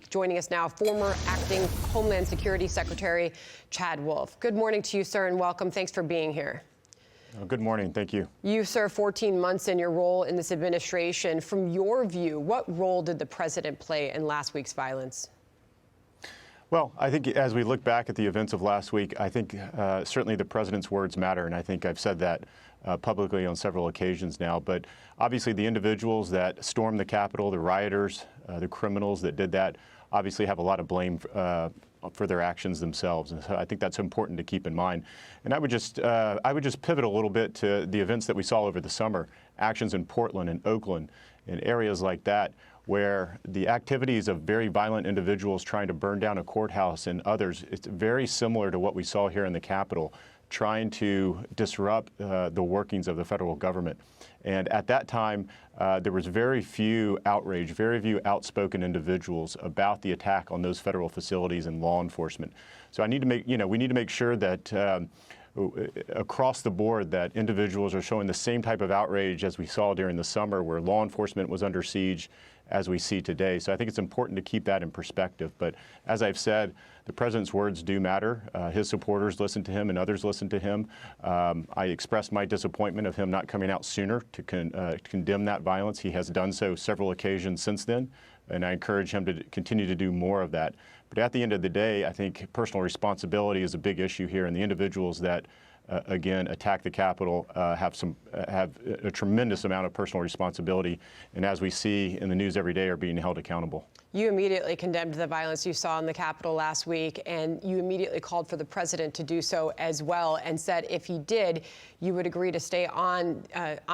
Joining us now, former acting Homeland Security Secretary Chad Wolf. Good morning to you, sir, and welcome. Thanks for being here. Good morning. Thank you. You served 14 months in your role in this administration. From your view, what role did the president play in last week's violence? Well, I think as we look back at the events of last week, I think certainly the president's words matter, and I think I've said that publicly on several occasions now. But obviously the individuals that stormed the Capitol, the rioters, the criminals that did that, obviously have a lot of blame for their actions themselves. And so I think that's important to keep in mind. And I would just pivot a little bit to the events that we saw over the summer, actions in Portland and Oakland and areas like that, where the activities of very violent individuals trying to burn down a courthouse and others, it's very similar to what we saw here in the Capitol, trying to disrupt the workings of the federal government. And at that time, there was very few outrage, very few outspoken individuals about the attack on those federal facilities and law enforcement. So we need to make sure that across the board that individuals are showing the same type of outrage as we saw during the summer, where law enforcement was under siege, as we see today. So I think it's important to keep that in perspective. But as I've said, the president's words do matter. His supporters listen to him and others listen to him. I expressed my disappointment of him not coming out sooner to condemn that violence. He has done so several occasions since then, and I encourage him to continue to do more of that. But at the end of the day, I think personal responsibility is a big issue here, and the individuals that again, attack the Capitol, have a tremendous amount of personal responsibility, and as we see in the news every day, are being held accountable. You immediately condemned the violence you saw in the Capitol last week, and you immediately called for the president to do so as well, and said if he did, you would agree to stay on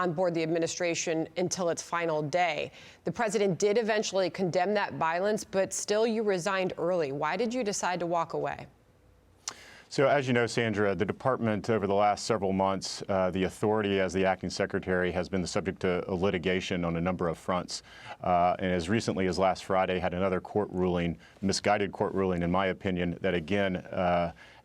board the administration until its final day. The president did eventually condemn that violence, but still you resigned early. Why did you decide to walk away? So as you know, Sandra, the department over the last several months, the authority as the acting secretary has been the subject to litigation on a number of fronts. And as recently as last Friday, had another court ruling, misguided court ruling, in my opinion, that again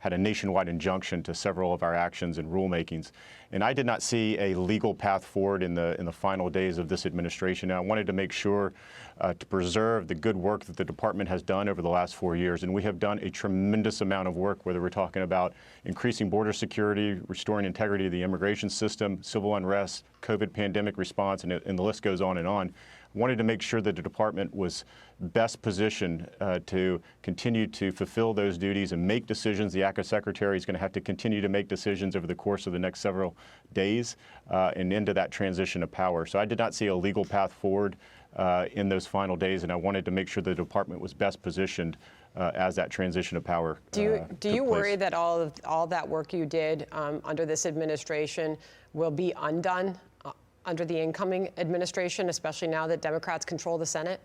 had a nationwide injunction to several of our actions and rulemakings. And I did not see a legal path forward in the final days of this administration. And I wanted to make sure to preserve the good work that the department has done over the last 4 years. And we have done a tremendous amount of work, whether we're talking about increasing border security, restoring integrity of the immigration system, civil unrest, COVID pandemic response, and the list goes on and on. Wanted to make sure that the department was best positioned to continue to fulfill those duties and make decisions. The ACA secretary is going to have to continue to make decisions over the course of the next several days and into that transition of power. So I did not see a legal path forward in those final days, and I wanted to make sure the department was best positioned as that transition of power. Do you worry that all that work you did under this administration will be undone under the incoming administration, especially now that Democrats control the Senate?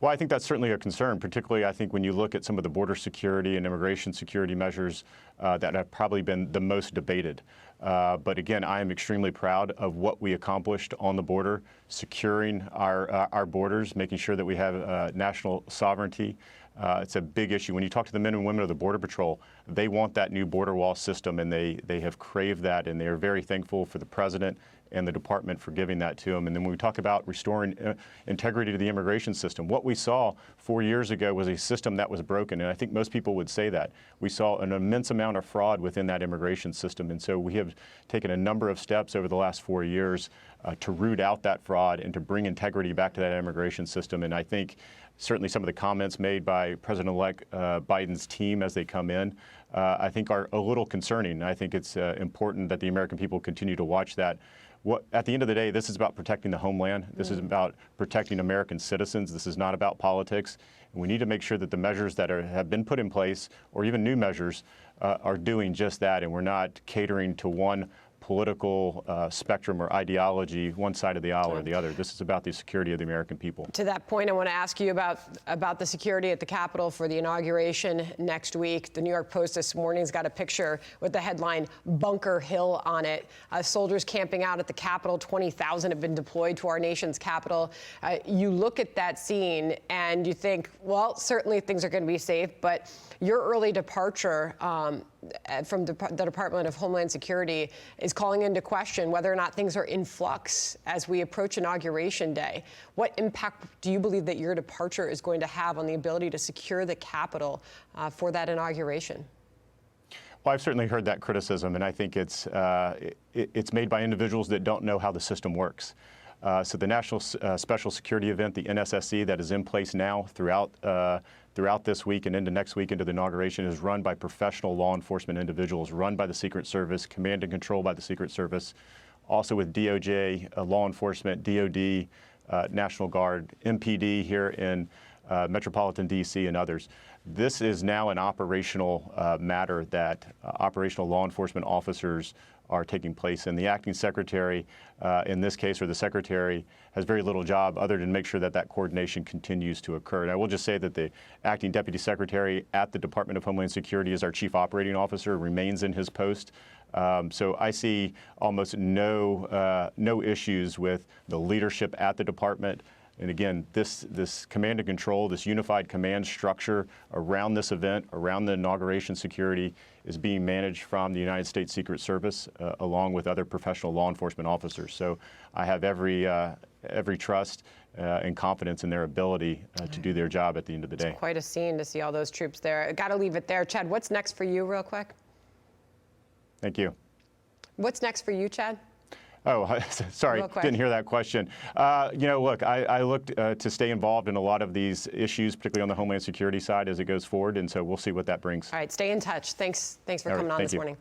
Well, I think that's certainly a concern, particularly I think when you look at some of the border security and immigration security measures that have probably been the most debated. But again, I am extremely proud of what we accomplished on the border, securing our borders, making sure that we have national sovereignty. It's a big issue. When you talk to the men and women of the Border Patrol, they want that new border wall system, and they have craved that, and they are very thankful for the president and the department for giving that to them. And then when we talk about restoring integrity to the immigration system, what we saw 4 years ago was a system that was broken, and I think most people would say that. We saw an immense amount of fraud within that immigration system, and so we have taken a number of steps over the last 4 years to root out that fraud and to bring integrity back to that immigration system. And I think certainly some of the comments made by President-elect Biden's team as they come in, I think are a little concerning. I think it's important that the American people continue to watch that. At the end of the day, this is about protecting the homeland. This is about protecting American citizens. This is not about politics. And we need to make sure that the measures that have been put in place, or even new measures, are doing just that, and we're not catering to one political spectrum or ideology, one side of the aisle or the other. This is about the security of the American people. To that point, I want to ask you about the security at the Capitol for the inauguration next week. The New York Post this morning's got a picture with the headline Bunker Hill on it. Soldiers camping out at the Capitol, 20,000 have been deployed to our nation's capital. You look at that scene and you think, well, certainly things are going to be safe, but your early departure from the Department of Homeland Security is calling into question whether or not things are in flux as we approach Inauguration Day. What impact do you believe that your departure is going to have on the ability to secure the Capitol for that inauguration? Well, I've certainly heard that criticism, and I think it's made by individuals that don't know how the system works. So the National Special Security Event, the NSSE, that is in place now throughout this week and into next week into the inauguration is run by professional law enforcement individuals, run by the Secret Service, command and control by the Secret Service, also with DOJ, law enforcement, DOD, National Guard, MPD here in metropolitan D.C. and others. This is now an operational matter that operational law enforcement officers are taking place. And the acting secretary, in this case, or the secretary, has very little job other than make sure that that coordination continues to occur. And I will just say that the acting deputy secretary at the Department of Homeland Security is our chief operating officer, remains in his post. So I see almost no issues with the leadership at the department. And again, this command and control, this unified command structure around this event, around the inauguration security, is being managed from the United States Secret Service, along with other professional law enforcement officers. So I have every trust and confidence in their ability to do their job at the end of the day. It's quite a scene to see all those troops there. Got to leave it there. Chad, what's next for you real quick? Thank you. What's next for you, Chad? Oh, sorry, didn't hear that question. You know, look, I look to stay involved in a lot of these issues, particularly on the Homeland Security side as it goes forward, and so we'll see what that brings. All right, stay in touch. Thanks for coming on this morning.